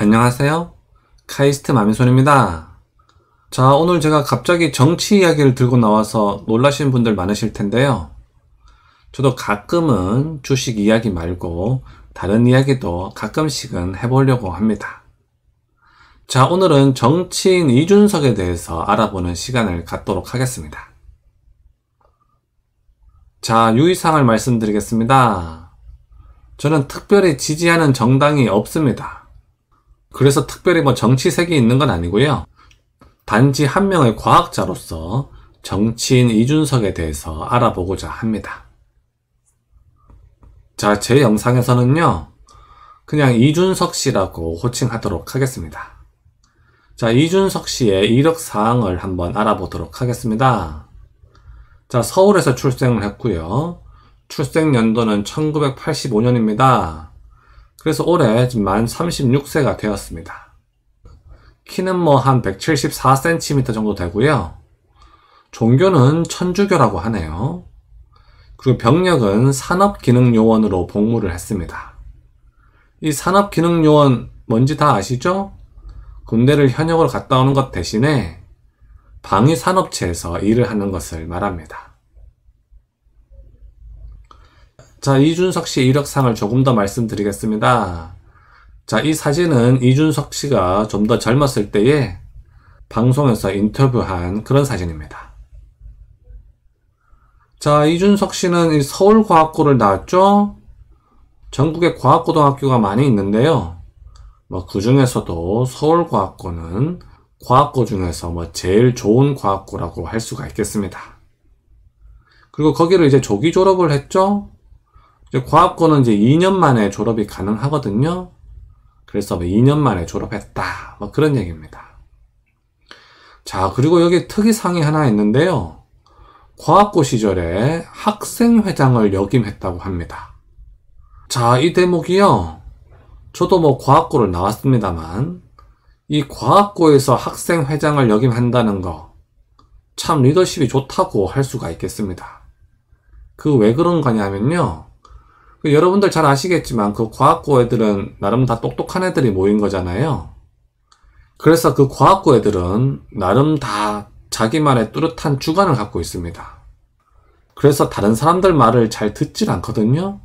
안녕하세요. 카이스트 마미손입니다. 자, 오늘 제가 갑자기 정치 이야기를 들고 나와서 놀라신 분들 많으실 텐데요. 저도 가끔은 주식 이야기 말고 다른 이야기도 가끔씩은 해보려고 합니다. 자, 오늘은 정치인 이준석에 대해서 알아보는 시간을 갖도록 하겠습니다. 자, 유의사항을 말씀드리겠습니다. 저는 특별히 지지하는 정당이 없습니다. 그래서 특별히 정치색이 있는 건 아니고요. 단지 한 명의 과학자로서 정치인 이준석에 대해서 알아보고자 합니다. 자, 제 영상에서는요, 그냥 이준석 씨라고 호칭하도록 하겠습니다. 자, 이준석 씨의 이력 사항을 한번 알아보도록 하겠습니다. 자, 서울에서 출생을 했고요. 출생 연도는 1985년입니다. 그래서 올해 만 36세가 되었습니다. 키는 한 174cm 정도 되고요. 종교는 천주교라고 하네요. 그리고 병력은 산업기능요원으로 복무를 했습니다. 이 산업기능요원 뭔지 다 아시죠? 군대를 현역으로 갔다 오는 것 대신에 방위산업체에서 일을 하는 것을 말합니다. 자, 이준석 씨의 이력상을 조금 더 말씀드리겠습니다. 자, 이 사진은 이준석 씨가 좀 더 젊었을 때에 방송에서 인터뷰한 그런 사진입니다. 자, 이준석 씨는 이 서울과학고를 나왔죠? 전국에 과학고등학교가 많이 있는데요. 그 중에서도 서울과학고는 과학고 중에서 제일 좋은 과학고라고 할 수가 있겠습니다. 그리고 거기를 이제 조기 졸업을 했죠? 과학고는 이제 2년 만에 졸업이 가능하거든요. 그래서 2년 만에 졸업했다. 그런 얘기입니다. 자, 그리고 여기 특이사항이 하나 있는데요. 과학고 시절에 학생회장을 역임했다고 합니다. 자, 이 대목이요. 저도 과학고를 나왔습니다만, 이 과학고에서 학생회장을 역임한다는 거, 참 리더십이 좋다고 할 수가 있겠습니다. 왜 그런 거냐면요. 여러분들 잘 아시겠지만 그 과학고 애들은 나름 다 똑똑한 애들이 모인 거잖아요. 그래서 그 과학고 애들은 나름 다 자기만의 뚜렷한 주관을 갖고 있습니다. 그래서 다른 사람들 말을 잘 듣질 않거든요.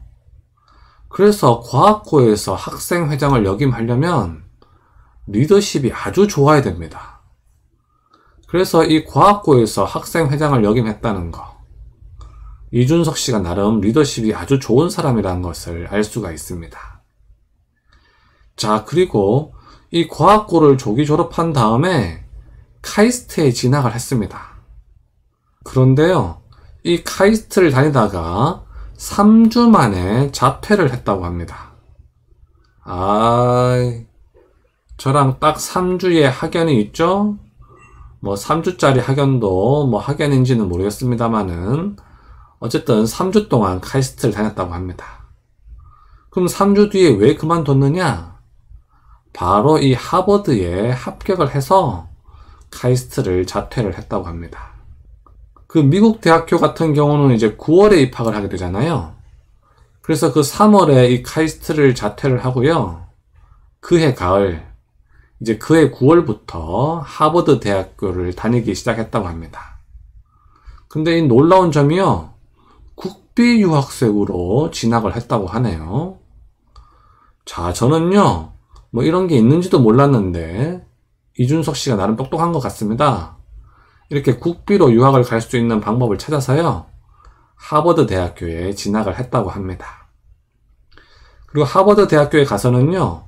그래서 과학고에서 학생회장을 역임하려면 리더십이 아주 좋아야 됩니다. 그래서 이 과학고에서 학생회장을 역임했다는 거, 이준석 씨가 나름 리더십이 아주 좋은 사람이라는 것을 알 수가 있습니다. 자, 그리고 이 과학고를 조기 졸업한 다음에 카이스트에 진학을 했습니다. 그런데요, 이 카이스트를 다니다가 3주 만에 자퇴를 했다고 합니다. 저랑 딱 3주의 학연이 있죠? 3주짜리 학연도 학연인지는 모르겠습니다만은 어쨌든 3주 동안 카이스트를 다녔다고 합니다. 그럼 3주 뒤에 왜 그만뒀느냐? 바로 이 하버드에 합격을 해서 카이스트를 자퇴를 했다고 합니다. 미국 대학교 같은 경우는 이제 9월에 입학을 하게 되잖아요. 그래서 3월에 이 카이스트를 자퇴를 하고요. 그해 가을, 이제 그해 9월부터 하버드 대학교를 다니기 시작했다고 합니다. 근데 이 놀라운 점이요. 국비 유학생으로 진학을 했다고 하네요. 자, 저는요, 이런 게 있는지도 몰랐는데, 이준석 씨가 나름 똑똑한 것 같습니다. 이렇게 국비로 유학을 갈 수 있는 방법을 찾아서요, 하버드 대학교에 진학을 했다고 합니다. 그리고 하버드 대학교에 가서는요,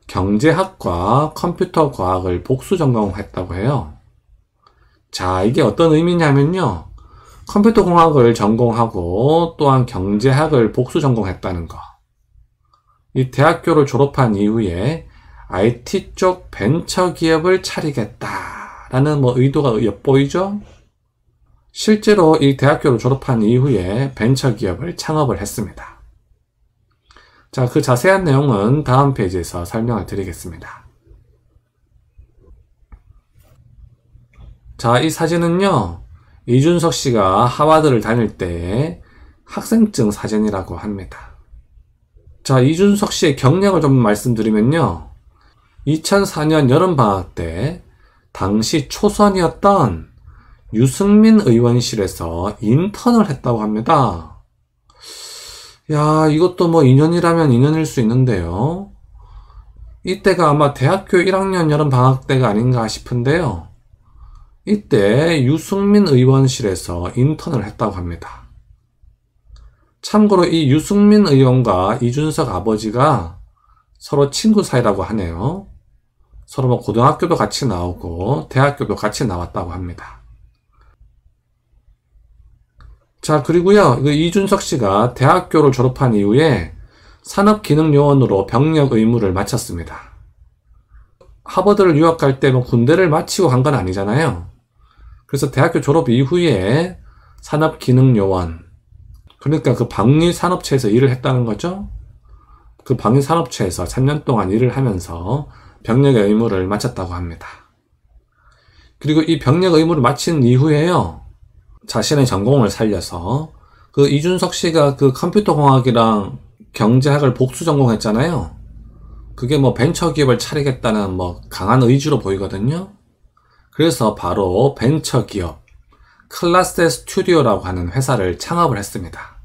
경제학과 컴퓨터 과학을 복수 전공했다고 해요. 자, 이게 어떤 의미냐면요, 컴퓨터 공학을 전공하고 또한 경제학을 복수 전공했다는 거. 이 대학교를 졸업한 이후에 IT 쪽 벤처 기업을 차리겠다라는 의도가 엿보이죠? 실제로 이 대학교를 졸업한 이후에 벤처 기업을 창업을 했습니다. 자, 그 자세한 내용은 다음 페이지에서 설명을 드리겠습니다. 자, 이 사진은요, 이준석 씨가 하버드를 다닐 때의 학생증 사진이라고 합니다. 자, 이준석 씨의 경력을 좀 말씀드리면요. 2004년 여름방학 때 당시 초선이었던 유승민 의원실에서 인턴을 했다고 합니다. 야, 이것도 뭐 인연이라면 인연일 수 있는데요. 이때가 아마 대학교 1학년 여름방학 때가 아닌가 싶은데요. 이때 유승민 의원실에서 인턴을 했다고 합니다. 참고로 이 유승민 의원과 이준석 아버지가 서로 친구 사이라고 하네요. 서로 뭐 고등학교도 같이 나오고 대학교도 같이 나왔다고 합니다. 자, 그리고요, 이준석 씨가 대학교를 졸업한 이후에 산업기능요원으로 병력 의무를 마쳤습니다. 하버드를 유학 갈 때 뭐 군대를 마치고 간 건 아니잖아요. 그래서 대학교 졸업 이후에 산업기능요원, 그러니까 그 방위산업체에서 일을 했다는 거죠. 그 방위산업체에서 3년 동안 일을 하면서 병력의 의무를 마쳤다고 합니다. 그리고 이 병력 의무를 마친 이후에요, 자신의 전공을 살려서 그 이준석 씨가 그 컴퓨터공학이랑 경제학을 복수 전공했잖아요. 그게 뭐 벤처기업을 차리겠다는 뭐 강한 의지로 보이거든요. 그래서 바로 벤처기업 클라세 스튜디오라고 하는 회사를 창업을 했습니다.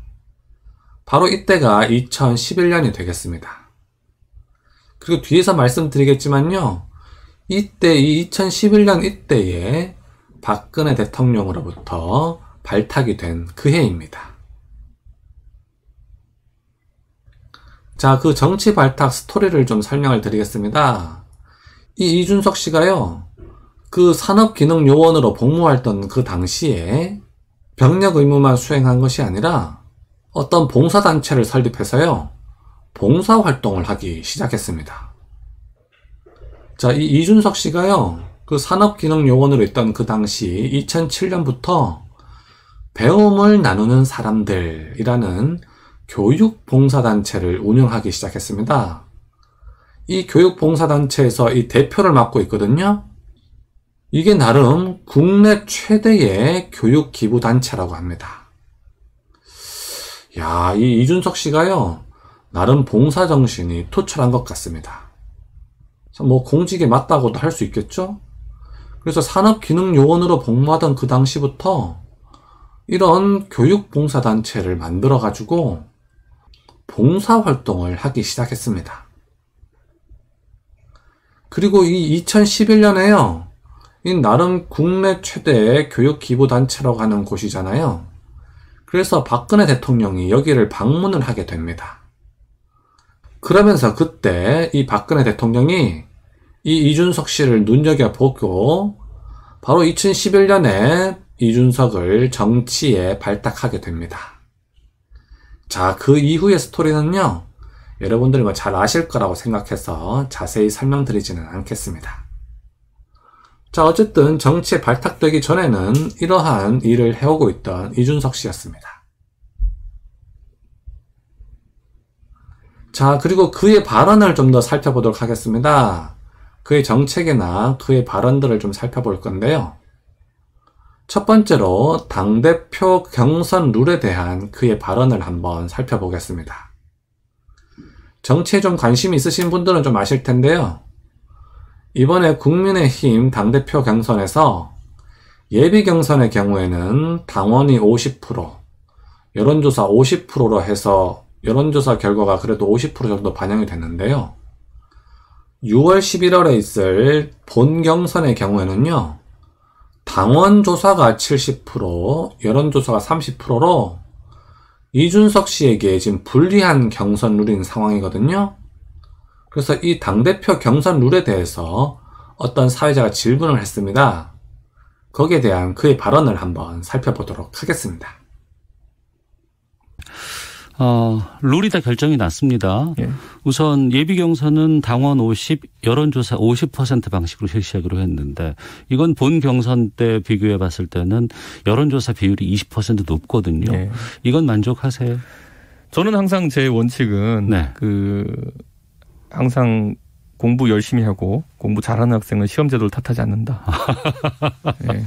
바로 이때가 2011년이 되겠습니다. 그리고 뒤에서 말씀드리겠지만요, 이때 이 2011년 이때에 박근혜 대통령으로부터 발탁이 된 그 해입니다. 자, 그 정치 발탁 스토리를 좀 설명을 드리겠습니다. 이 이준석 씨가요, 그 산업기능요원으로 복무했던 그 당시에 병력 의무만 수행한 것이 아니라 어떤 봉사단체를 설립해서요, 봉사활동을 하기 시작했습니다. 자, 이 이준석 씨가요, 그 산업기능요원으로 있던 그 당시 2007년부터 배움을 나누는 사람들이라는 교육봉사단체를 운영하기 시작했습니다. 이 교육봉사단체에서 이 대표를 맡고 있거든요. 이게 나름 국내 최대의 교육기부단체라고 합니다. 야, 이 이준석 씨가요, 나름 봉사정신이 투철한 것 같습니다. 뭐 공직에 맞다고도 할 수 있겠죠? 그래서 산업기능요원으로 복무하던 그 당시부터 이런 교육봉사단체를 만들어가지고 봉사활동을 하기 시작했습니다. 그리고 이 2011년에요, 이 나름 국내 최대의 교육기부단체라고 하는 곳이잖아요. 그래서 박근혜 대통령이 여기를 방문을 하게 됩니다. 그러면서 그때 이 박근혜 대통령이 이 이준석 씨를 눈여겨보고 바로 2011년에 이준석을 정치에 발탁하게 됩니다. 자, 그 이후의 스토리는요, 여러분들이 뭐 잘 아실 거라고 생각해서 자세히 설명드리지는 않겠습니다. 자, 어쨌든 정치에 발탁되기 전에는 이러한 일을 해오고 있던 이준석 씨였습니다. 자, 그리고 그의 발언을 좀 더 살펴보도록 하겠습니다. 그의 정책이나 그의 발언들을 좀 살펴볼 건데요. 첫 번째로 당대표 경선 룰에 대한 그의 발언을 한번 살펴보겠습니다. 정치에 좀 관심이 있으신 분들은 좀 아실 텐데요. 이번에 국민의힘 당대표 경선에서 예비 경선의 경우에는 당원이 50%, 여론조사 50%로 해서 여론조사 결과가 그래도 50% 정도 반영이 됐는데요. 6월 11월에 있을 본 경선의 경우에는요, 당원 조사가 70%, 여론조사가 30%로 이준석 씨에게 지금 불리한 경선 룰인 상황이거든요. 그래서 이 당대표 경선 룰에 대해서 어떤 사회자가 질문을 했습니다. 거기에 대한 그의 발언을 한번 살펴보도록 하겠습니다. 룰이 다 결정이 났습니다. 예. 우선 예비 경선은 당원 50, 여론조사 50% 방식으로 실시하기로 했는데 이건 본 경선 때 비교해 봤을 때는 여론조사 비율이 20% 높거든요. 예. 이건 만족하세요? 저는 항상 제 원칙은 네. 항상 공부 열심히 하고 공부 잘하는 학생은 시험제도를 탓하지 않는다. 네.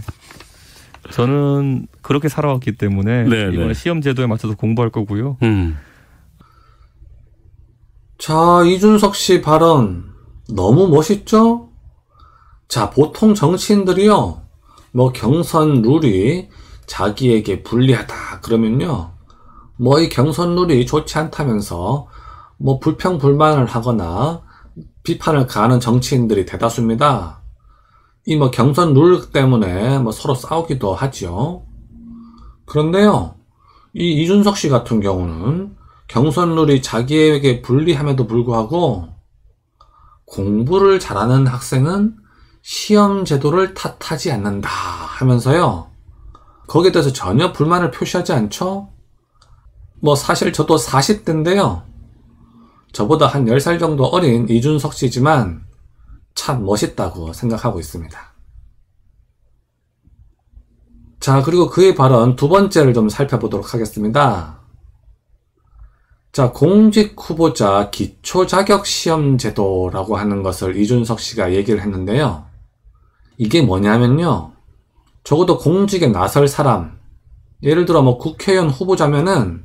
저는 그렇게 살아왔기 때문에 네네. 이번 시험제도에 맞춰서 공부할 거고요. 자, 이준석 씨 발언 너무 멋있죠? 자, 보통 정치인들이요, 뭐 경선 룰이 자기에게 불리하다 그러면요, 뭐 이 경선 룰이 좋지 않다면서 뭐 불평불만을 하거나 비판을 가하는 정치인들이 대다수입니다. 이 뭐 경선 룰 때문에 뭐 서로 싸우기도 하죠. 그런데요, 이 이준석 씨 같은 경우는 경선 룰이 자기에게 불리함에도 불구하고 공부를 잘하는 학생은 시험 제도를 탓하지 않는다 하면서요, 거기에 대해서 전혀 불만을 표시하지 않죠? 뭐 사실 저도 40대인데요. 저보다 한 10살 정도 어린 이준석 씨지만 참 멋있다고 생각하고 있습니다. 자, 그리고 그의 발언 두 번째를 좀 살펴보도록 하겠습니다. 자, 공직 후보자 기초자격시험제도라고 하는 것을 이준석 씨가 얘기를 했는데요. 이게 뭐냐면요, 적어도 공직에 나설 사람, 예를 들어 뭐 국회의원 후보자면은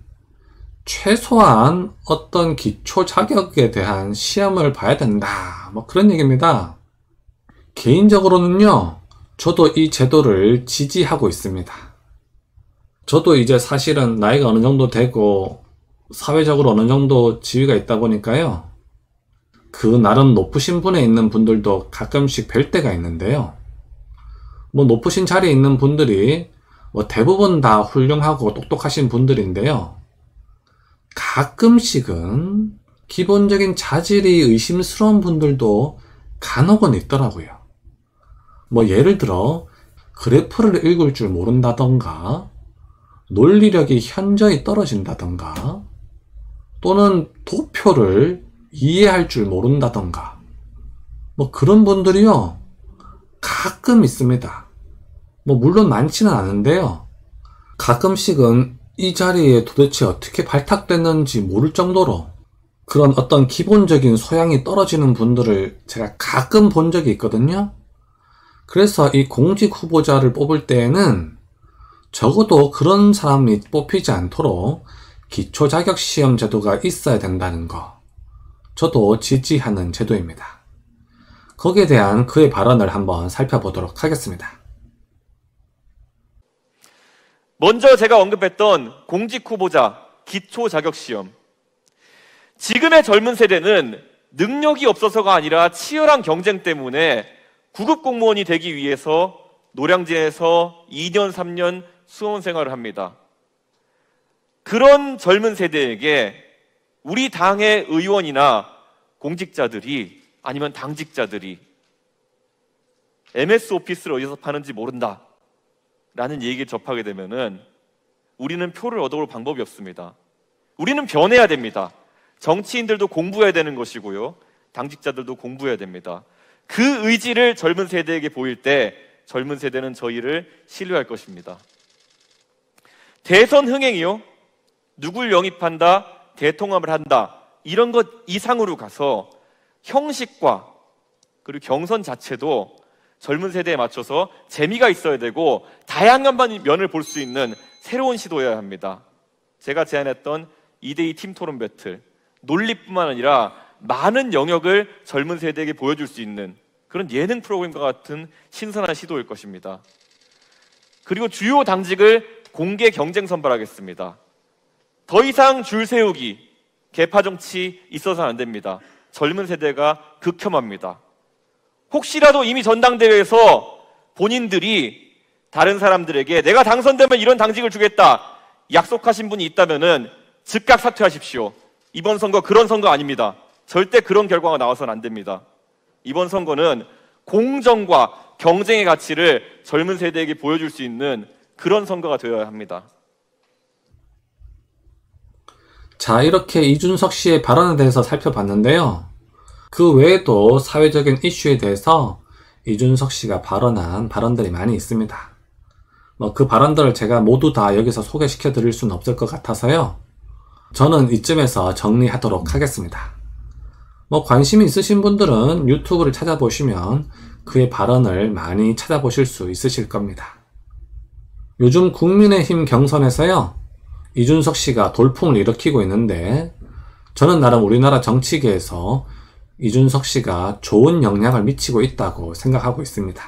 최소한 어떤 기초 자격에 대한 시험을 봐야 된다, 뭐 그런 얘기입니다. 개인적으로는요, 저도 이 제도를 지지하고 있습니다. 저도 이제 사실은 나이가 어느 정도 되고 사회적으로 어느 정도 지위가 있다 보니까요, 그 나름 높으신 분에 있는 분들도 가끔씩 뵐 때가 있는데요, 뭐 높으신 자리에 있는 분들이 뭐 대부분 다 훌륭하고 똑똑하신 분들인데요, 가끔씩은 기본적인 자질이 의심스러운 분들도 간혹은 있더라고요. 뭐 예를 들어 그래프를 읽을 줄 모른다던가, 논리력이 현저히 떨어진다던가, 또는 도표를 이해할 줄 모른다던가, 뭐 그런 분들이요, 가끔 있습니다. 뭐 물론 많지는 않은데요, 가끔씩은 이 자리에 도대체 어떻게 발탁됐는지 모를 정도로 그런 어떤 기본적인 소양이 떨어지는 분들을 제가 가끔 본 적이 있거든요. 그래서 이 공직 후보자를 뽑을 때에는 적어도 그런 사람이 뽑히지 않도록 기초자격시험 제도가 있어야 된다는 거, 저도 지지하는 제도입니다. 거기에 대한 그의 발언을 한번 살펴보도록 하겠습니다. 먼저 제가 언급했던 공직 후보자 기초자격시험. 지금의 젊은 세대는 능력이 없어서가 아니라 치열한 경쟁 때문에 구급 공무원이 되기 위해서 노량진에서 2년, 3년 수험 생활을 합니다. 그런 젊은 세대에게 우리 당의 의원이나 공직자들이, 아니면 당직자들이 MS 오피스를 어디서 파는지 모른다 라는 얘기를 접하게 되면은 우리는 표를 얻어올 방법이 없습니다. 우리는 변해야 됩니다. 정치인들도 공부해야 되는 것이고요, 당직자들도 공부해야 됩니다. 그 의지를 젊은 세대에게 보일 때 젊은 세대는 저희를 신뢰할 것입니다. 대선 흥행이요, 누굴 영입한다, 대통합을 한다, 이런 것 이상으로 가서 형식과 그리고 경선 자체도 젊은 세대에 맞춰서 재미가 있어야 되고 다양한 면을 볼 수 있는 새로운 시도여야 합니다. 제가 제안했던 2대2 팀토론 배틀, 논리뿐만 아니라 많은 영역을 젊은 세대에게 보여줄 수 있는 그런 예능 프로그램과 같은 신선한 시도일 것입니다. 그리고 주요 당직을 공개 경쟁 선발하겠습니다. 더 이상 줄 세우기, 계파 정치 있어서는 안 됩니다. 젊은 세대가 극혐합니다. 혹시라도 이미 전당대회에서 본인들이 다른 사람들에게 내가 당선되면 이런 당직을 주겠다 약속하신 분이 있다면은 즉각 사퇴하십시오. 이번 선거 그런 선거 아닙니다. 절대 그런 결과가 나와서는 안 됩니다. 이번 선거는 공정과 경쟁의 가치를 젊은 세대에게 보여줄 수 있는 그런 선거가 되어야 합니다. 자, 이렇게 이준석 씨의 발언에 대해서 살펴봤는데요, 그 외에도 사회적인 이슈에 대해서 이준석 씨가 발언한 발언들이 많이 있습니다. 뭐 그 발언들을 제가 모두 다 여기서 소개시켜 드릴 수는 없을 것 같아서요, 저는 이쯤에서 정리하도록 하겠습니다. 뭐 관심이 있으신 분들은 유튜브를 찾아보시면 그의 발언을 많이 찾아보실 수 있으실 겁니다. 요즘 국민의힘 경선에서요, 이준석 씨가 돌풍을 일으키고 있는데, 저는 나름 우리나라 정치계에서 이준석 씨가 좋은 영향을 미치고 있다고 생각하고 있습니다.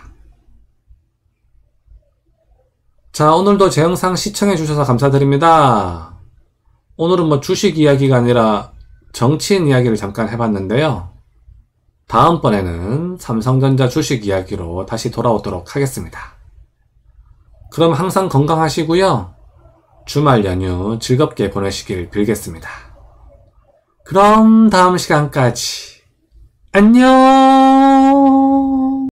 자, 오늘도 제 영상 시청해주셔서 감사드립니다. 오늘은 주식 이야기가 아니라 정치인 이야기를 잠깐 해봤는데요. 다음번에는 삼성전자 주식 이야기로 다시 돌아오도록 하겠습니다. 그럼 항상 건강하시고요. 주말 연휴 즐겁게 보내시길 빌겠습니다. 그럼 다음 시간까지 안녕!